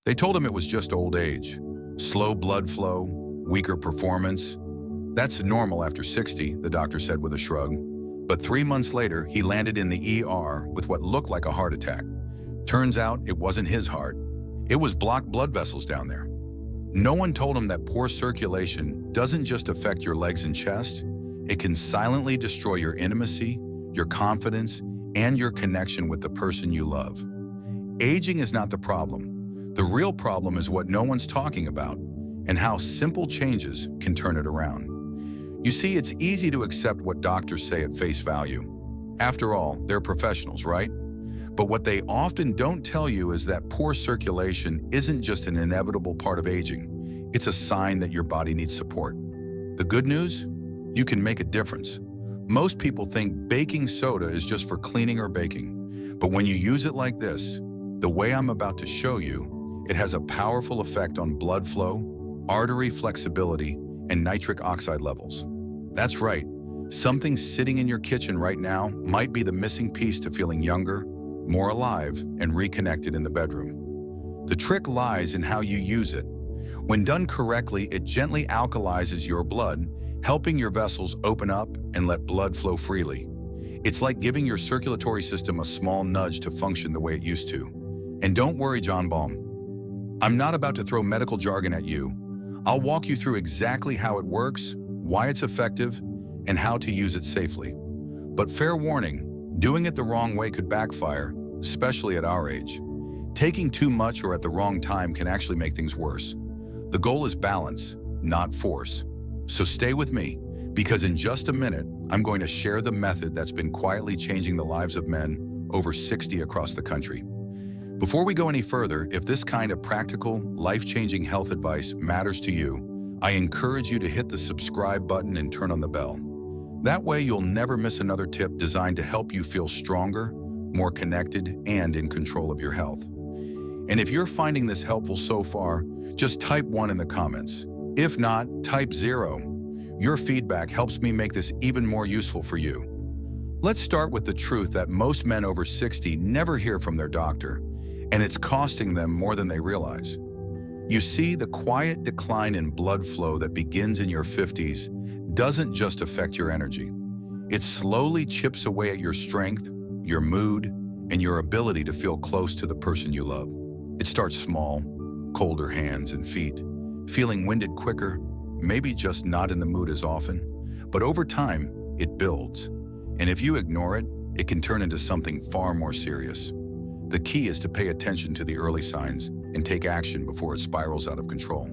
They told him it was just old age, slow blood flow, weaker performance. That's normal after 60, the doctor said with a shrug. But 3 months later, he landed in the ER with what looked like a heart attack. Turns out it wasn't his heart. It was blocked blood vessels down there. No one told him that poor circulation doesn't just affect your legs and chest, it can silently destroy your intimacy, your confidence, and your connection with the person you love. Aging is not the problem. The real problem is what no one's talking about and how simple changes can turn it around. You see, it's easy to accept what doctors say at face value. After all, they're professionals, right? But what they often don't tell you is that poor circulation isn't just an inevitable part of aging. It's a sign that your body needs support. The good news? You can make a difference. Most people think baking soda is just for cleaning or baking. But when you use it like this, the way I'm about to show you, it has a powerful effect on blood flow, artery flexibility, and nitric oxide levels. That's right. Something sitting in your kitchen right now might be the missing piece to feeling younger, more alive, and reconnected in the bedroom. The trick lies in how you use it. When done correctly, it gently alkalizes your blood, helping your vessels open up and let blood flow freely. It's like giving your circulatory system a small nudge to function the way it used to. And don't worry, John Baum. I'm not about to throw medical jargon at you. I'll walk you through exactly how it works, why it's effective, and how to use it safely. But fair warning, doing it the wrong way could backfire, especially at our age. Taking too much or at the wrong time can actually make things worse. The goal is balance, not force. So stay with me, because in just a minute, I'm going to share the method that's been quietly changing the lives of men over 60 across the country. Before we go any further, if this kind of practical, life-changing health advice matters to you, I encourage you to hit the subscribe button and turn on the bell. That way, you'll never miss another tip designed to help you feel stronger, more connected, and in control of your health. And if you're finding this helpful so far, just type 1 in the comments. If not, type 0. Your feedback helps me make this even more useful for you. Let's start with the truth that most men over 60 never hear from their doctor, and it's costing them more than they realize. You see, the quiet decline in blood flow that begins in your 50s doesn't just affect your energy. It slowly chips away at your strength, your mood, and your ability to feel close to the person you love. It starts small, colder hands and feet, feeling winded quicker, maybe just not in the mood as often, but over time, it builds. And if you ignore it, it can turn into something far more serious. The key is to pay attention to the early signs and take action before it spirals out of control.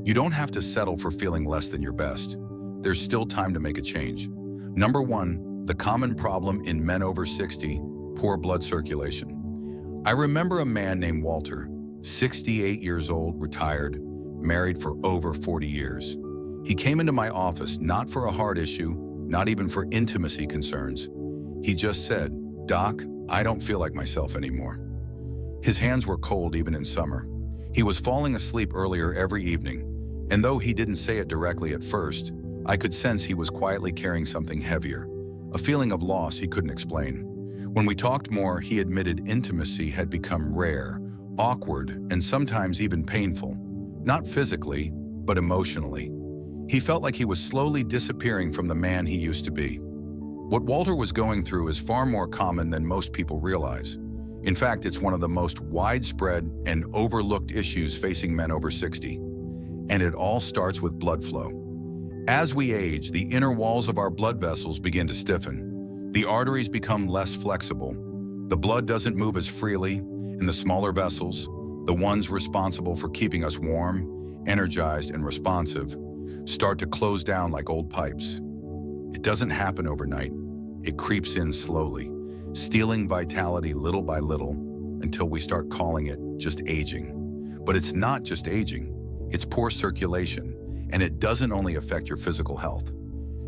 You don't have to settle for feeling less than your best. There's still time to make a change. Number 1, the common problem in men over 60, poor blood circulation. I remember a man named Walter, 68 years old, retired, married for over 40 years. He came into my office not for a heart issue, not even for intimacy concerns. He just said, "Doc, I don't feel like myself anymore." His hands were cold even in summer. He was falling asleep earlier every evening, and though he didn't say it directly at first, I could sense he was quietly carrying something heavier, a feeling of loss he couldn't explain. When we talked more, he admitted intimacy had become rare, awkward, and sometimes even painful. Not physically, but emotionally. He felt like he was slowly disappearing from the man he used to be. What Walter was going through is far more common than most people realize. In fact, it's one of the most widespread and overlooked issues facing men over 60. And it all starts with blood flow. As we age, the inner walls of our blood vessels begin to stiffen. The arteries become less flexible. The blood doesn't move as freely, and the smaller vessels, the ones responsible for keeping us warm, energized, and responsive, start to close down like old pipes. It doesn't happen overnight. It creeps in slowly, stealing vitality little by little until we start calling it just aging. But it's not just aging, it's poor circulation, and it doesn't only affect your physical health.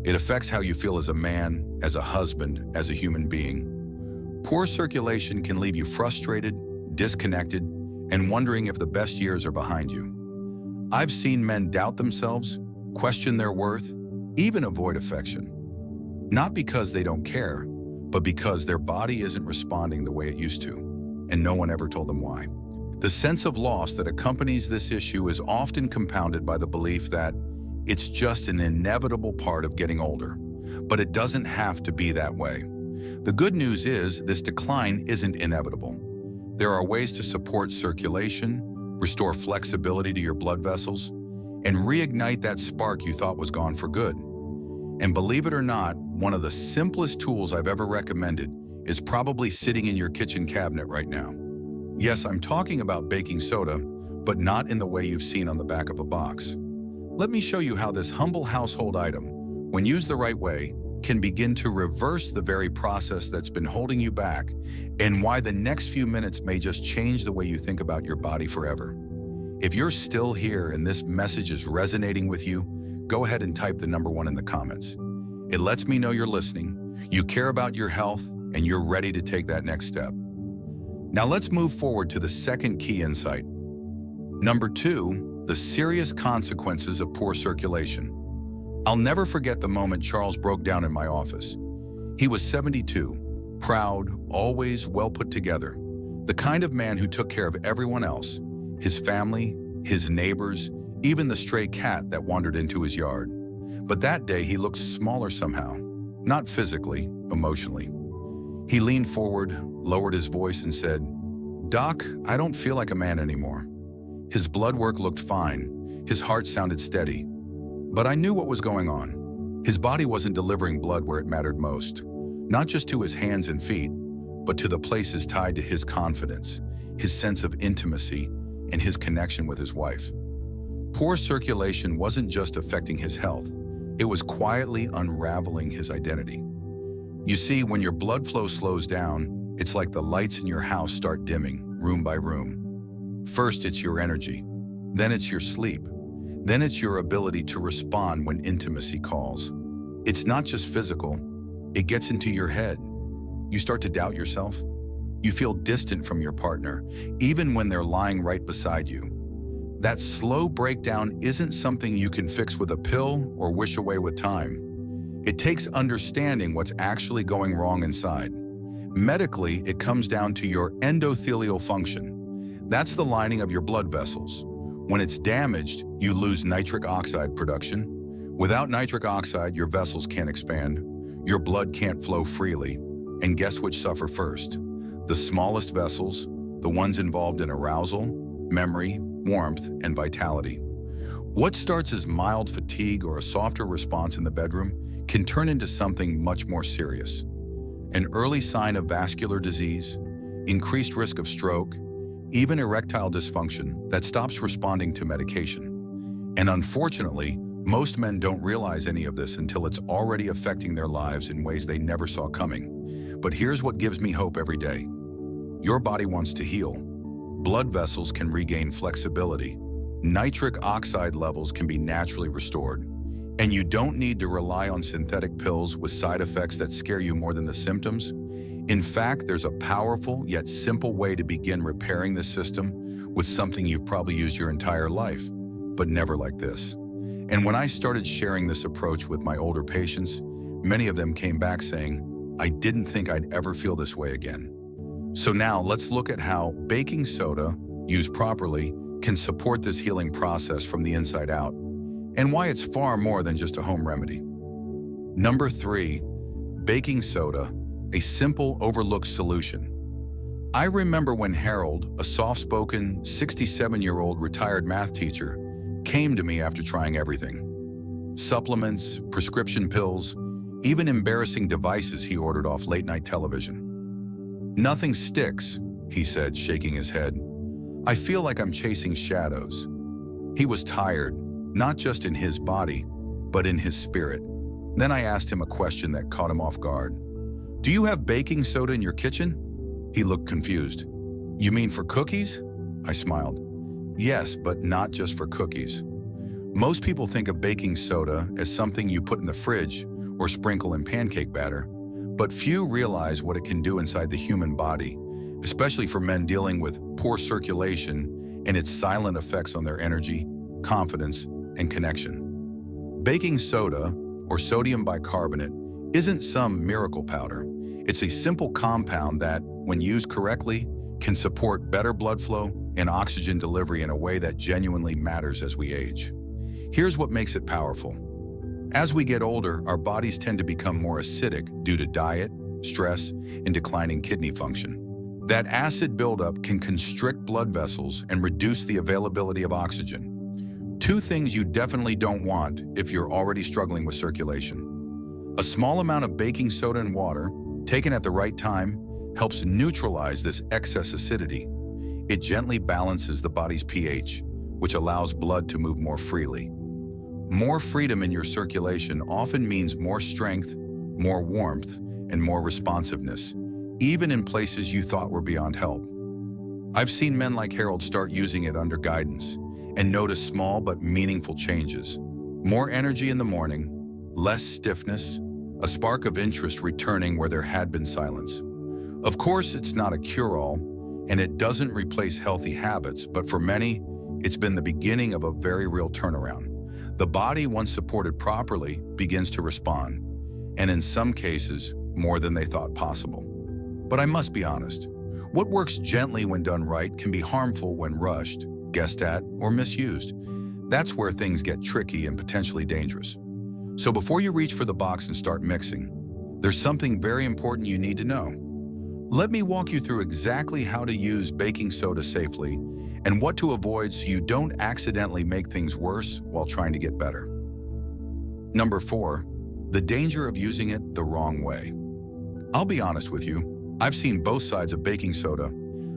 It affects how you feel as a man, as a husband, as a human being. Poor circulation can leave you frustrated, disconnected, and wondering if the best years are behind you. I've seen men doubt themselves, question their worth, even avoid affection. Not because they don't care, but because their body isn't responding the way it used to, and no one ever told them why. The sense of loss that accompanies this issue is often compounded by the belief that it's just an inevitable part of getting older, but it doesn't have to be that way. The good news is this decline isn't inevitable. There are ways to support circulation, restore flexibility to your blood vessels, and reignite that spark you thought was gone for good. And believe it or not, one of the simplest tools I've ever recommended is probably sitting in your kitchen cabinet right now. Yes, I'm talking about baking soda, but not in the way you've seen on the back of a box. Let me show you how this humble household item, when used the right way, can begin to reverse the very process that's been holding you back, and why the next few minutes may just change the way you think about your body forever. If you're still here and this message is resonating with you, go ahead and type the number 1 in the comments. It lets me know you're listening, you care about your health, and you're ready to take that next step. Now let's move forward to the second key insight. Number 2, the serious consequences of poor circulation. I'll never forget the moment Charles broke down in my office. He was 72, proud, always well put together, the kind of man who took care of everyone else, his family, his neighbors, even the stray cat that wandered into his yard. But that day he looked smaller somehow, not physically, emotionally. He leaned forward, lowered his voice and said, "Doc, I don't feel like a man anymore." His blood work looked fine, his heart sounded steady. But I knew what was going on. His body wasn't delivering blood where it mattered most, not just to his hands and feet, but to the places tied to his confidence, his sense of intimacy, and his connection with his wife. Poor circulation wasn't just affecting his health, it was quietly unraveling his identity. You see, when your blood flow slows down, it's like the lights in your house start dimming, room by room. First, it's your energy. Then it's your sleep. Then it's your ability to respond when intimacy calls. It's not just physical, it gets into your head. You start to doubt yourself. You feel distant from your partner, even when they're lying right beside you. That slow breakdown isn't something you can fix with a pill or wish away with time. It takes understanding what's actually going wrong inside. Medically, it comes down to your endothelial function. That's the lining of your blood vessels. When it's damaged, you lose nitric oxide production. Without nitric oxide, your vessels can't expand, your blood can't flow freely, and guess which suffer first? The smallest vessels, the ones involved in arousal, memory, warmth, and vitality. What starts as mild fatigue or a softer response in the bedroom can turn into something much more serious. An early sign of vascular disease, increased risk of stroke, even erectile dysfunction that stops responding to medication. And unfortunately, most men don't realize any of this until it's already affecting their lives in ways they never saw coming. But here's what gives me hope every day. Your body wants to heal. Blood vessels can regain flexibility. Nitric oxide levels can be naturally restored. And you don't need to rely on synthetic pills with side effects that scare you more than the symptoms. In fact, there's a powerful yet simple way to begin repairing the system with something you've probably used your entire life, but never like this. And when I started sharing this approach with my older patients, many of them came back saying, "I didn't think I'd ever feel this way again." So now let's look at how baking soda, used properly, can support this healing process from the inside out, and why it's far more than just a home remedy. Number 3, baking soda, a simple overlooked solution. I remember when Harold, a soft-spoken 67-year-old retired math teacher, came to me after trying everything. Supplements, prescription pills, even embarrassing devices he ordered off late-night television. "Nothing sticks," he said, shaking his head. "I feel like I'm chasing shadows." He was tired, not just in his body, but in his spirit. Then I asked him a question that caught him off guard. "Do you have baking soda in your kitchen?" He looked confused. "You mean for cookies?" I smiled. "Yes, but not just for cookies. Most people think of baking soda as something you put in the fridge or sprinkle in pancake batter, but few realize what it can do inside the human body, especially for men dealing with poor circulation and its silent effects on their energy, confidence, and connection. Baking soda, or sodium bicarbonate, isn't some miracle powder. It's a simple compound that, when used correctly, can support better blood flow, and oxygen delivery in a way that genuinely matters as we age. Here's what makes it powerful. As we get older, our bodies tend to become more acidic due to diet, stress, and declining kidney function. That acid buildup can constrict blood vessels and reduce the availability of oxygen. Two things you definitely don't want if you're already struggling with circulation. A small amount of baking soda and water, taken at the right time, helps neutralize this excess acidity. It gently balances the body's pH, which allows blood to move more freely. More freedom in your circulation often means more strength, more warmth, and more responsiveness, even in places you thought were beyond help. I've seen men like Harold start using it under guidance and notice small but meaningful changes. More energy in the morning, less stiffness, a spark of interest returning where there had been silence. Of course, it's not a cure-all, and it doesn't replace healthy habits, but for many, it's been the beginning of a very real turnaround. The body, once supported properly, begins to respond, and in some cases, more than they thought possible. But I must be honest, what works gently when done right can be harmful when rushed, guessed at, or misused. That's where things get tricky and potentially dangerous. So before you reach for the box and start mixing, there's something very important you need to know. Let me walk you through exactly how to use baking soda safely and what to avoid so you don't accidentally make things worse while trying to get better. Number 4, the danger of using it the wrong way. I'll be honest with you, I've seen both sides of baking soda.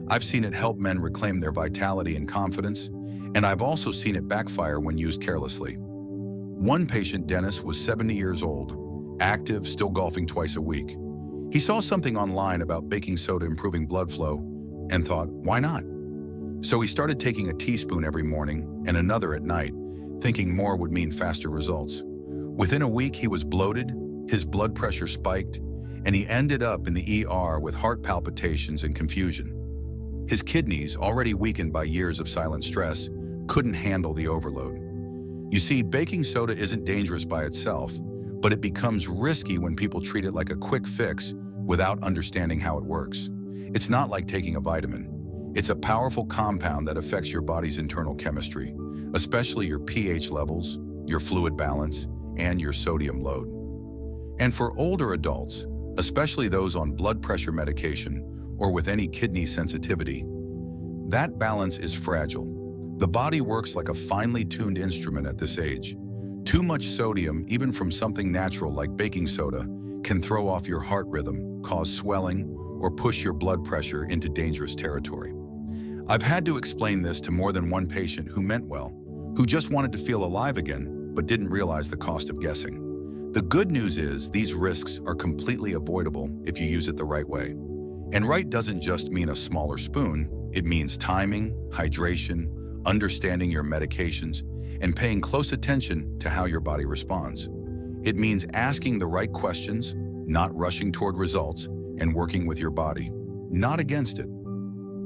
I've seen it help men reclaim their vitality and confidence, and I've also seen it backfire when used carelessly. One patient, Dennis, was 70 years old, active, still golfing twice a week. He saw something online about baking soda improving blood flow and thought, why not? So he started taking a teaspoon every morning and another at night, thinking more would mean faster results. Within a week, he was bloated, his blood pressure spiked, and he ended up in the ER with heart palpitations and confusion. His kidneys, already weakened by years of silent stress, couldn't handle the overload. You see, baking soda isn't dangerous by itself, but it becomes risky when people treat it like a quick fix without understanding how it works. It's not like taking a vitamin. It's a powerful compound that affects your body's internal chemistry, especially your pH levels, your fluid balance, and your sodium load. And for older adults, especially those on blood pressure medication or with any kidney sensitivity, that balance is fragile. The body works like a finely tuned instrument at this age. Too much sodium, even from something natural like baking soda, can throw off your heart rhythm, cause swelling, or push your blood pressure into dangerous territory. I've had to explain this to more than one patient who meant well, who just wanted to feel alive again, but didn't realize the cost of guessing. The good news is these risks are completely avoidable if you use it the right way. And right doesn't just mean a smaller spoon, it means timing, hydration, understanding your medications, and paying close attention to how your body responds. It means asking the right questions, not rushing toward results, and working with your body, not against it.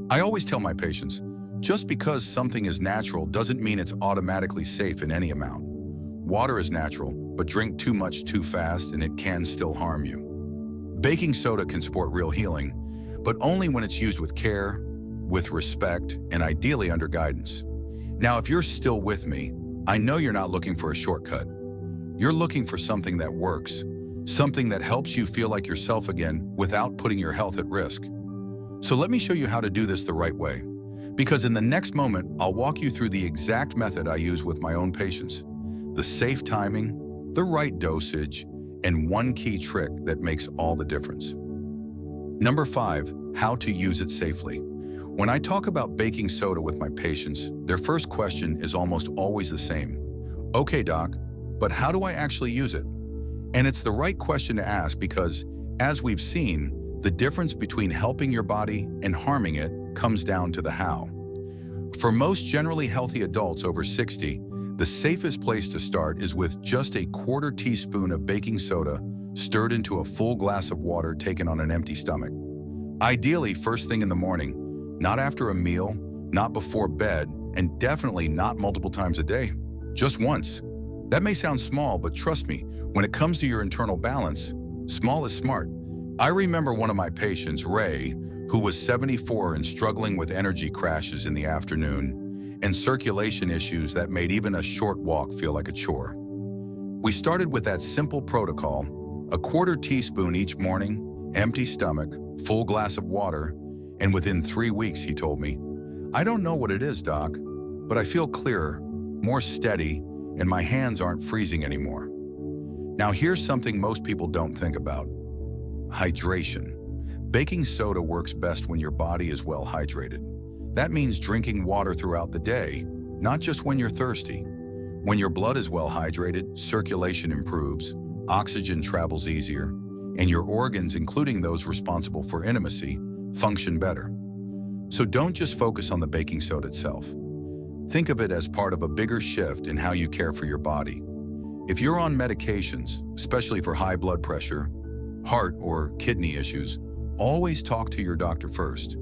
I always tell my patients, just because something is natural doesn't mean it's automatically safe in any amount. Water is natural, but drink too much too fast and it can still harm you. Baking soda can support real healing, but only when it's used with care, with respect, and ideally under guidance. Now, if you're still with me, I know you're not looking for a shortcut. You're looking for something that works, something that helps you feel like yourself again without putting your health at risk. So let me show you how to do this the right way. Because in the next moment, I'll walk you through the exact method I use with my own patients, the safe timing, the right dosage, and one key trick that makes all the difference. Number 5, how to use it safely. When I talk about baking soda with my patients, their first question is almost always the same. Okay, doc, but how do I actually use it? And it's the right question to ask because, as we've seen, the difference between helping your body and harming it comes down to the how. For most generally healthy adults over 60, the safest place to start is with just a quarter teaspoon of baking soda stirred into a full glass of water taken on an empty stomach. Ideally, first thing in the morning, not after a meal, not before bed, and definitely not multiple times a day, just once. That may sound small, but trust me, when it comes to your internal balance, small is smart. I remember one of my patients, Ray, who was 74 and struggling with energy crashes in the afternoon and circulation issues that made even a short walk feel like a chore. We started with that simple protocol: a quarter teaspoon each morning, empty stomach, full glass of water, and within 3 weeks, he told me, "I don't know what it is, Doc, but I feel clearer, more steady, and my hands aren't freezing anymore." Now here's something most people don't think about: hydration. Baking soda works best when your body is well hydrated. That means drinking water throughout the day, not just when you're thirsty. When your blood is well hydrated, circulation improves, oxygen travels easier, and your organs, including those responsible for intimacy, function better. So don't just focus on the baking soda itself. Think of it as part of a bigger shift in how you care for your body. If you're on medications, especially for high blood pressure, heart or kidney issues, always talk to your doctor first.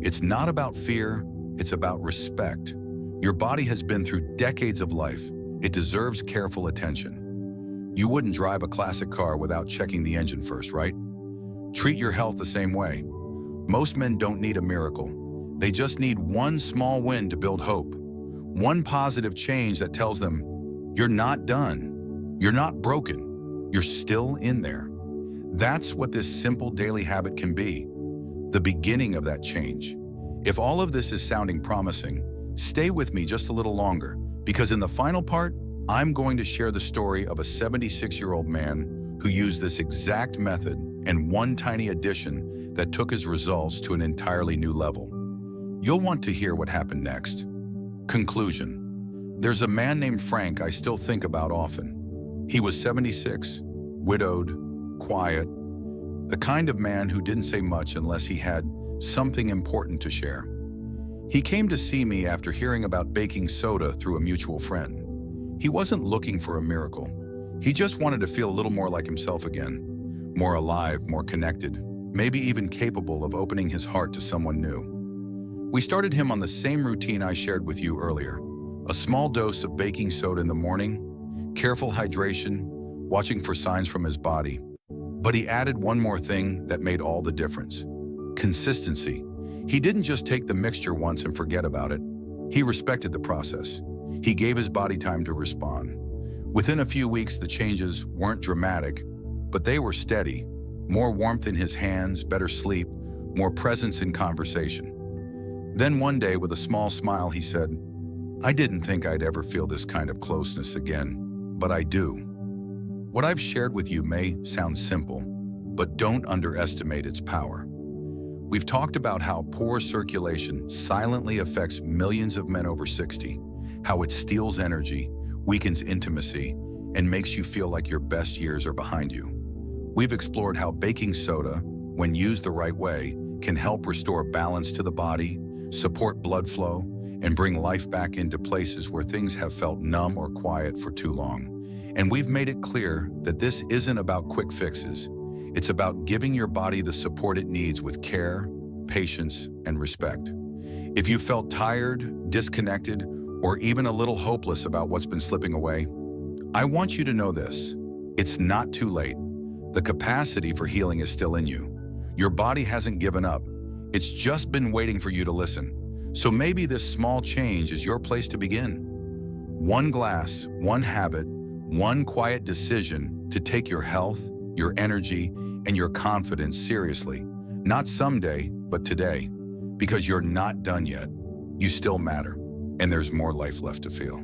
It's not about fear, it's about respect. Your body has been through decades of life. It deserves careful attention. You wouldn't drive a classic car without checking the engine first, right? Treat your health the same way. Most men don't need a miracle. They just need one small win to build hope. One positive change that tells them, you're not done. You're not broken. You're still in there. That's what this simple daily habit can be, the beginning of that change. If all of this is sounding promising, stay with me just a little longer, because in the final part, I'm going to share the story of a 76-year-old man who used this exact method and one tiny addition that took his results to an entirely new level. You'll want to hear what happened next. Conclusion. There's a man named Frank I still think about often. He was 76, widowed, quiet, the kind of man who didn't say much unless he had something important to share. He came to see me after hearing about baking soda through a mutual friend. He wasn't looking for a miracle. He just wanted to feel a little more like himself again, more alive, more connected, maybe even capable of opening his heart to someone new. We started him on the same routine I shared with you earlier: a small dose of baking soda in the morning, careful hydration, watching for signs from his body. But he added one more thing that made all the difference: consistency. He didn't just take the mixture once and forget about it. He respected the process. He gave his body time to respond. Within a few weeks, the changes weren't dramatic, but they were steady. More warmth in his hands, better sleep, more presence in conversation. Then one day, with a small smile, he said, "I didn't think I'd ever feel this kind of closeness again, but I do." What I've shared with you may sound simple, but don't underestimate its power. We've talked about how poor circulation silently affects millions of men over 60, how it steals energy, weakens intimacy, and makes you feel like your best years are behind you. We've explored how baking soda, when used the right way, can help restore balance to the body, support blood flow, and bring life back into places where things have felt numb or quiet for too long. And we've made it clear that this isn't about quick fixes. It's about giving your body the support it needs with care, patience, and respect. If you felt tired, disconnected, or even a little hopeless about what's been slipping away, I want you to know this: it's not too late. The capacity for healing is still in you. Your body hasn't given up. It's just been waiting for you to listen. So maybe this small change is your place to begin. One glass, one habit, one quiet decision to take your health, your energy, and your confidence seriously. Not someday, but today. Because you're not done yet. You still matter, and there's more life left to feel.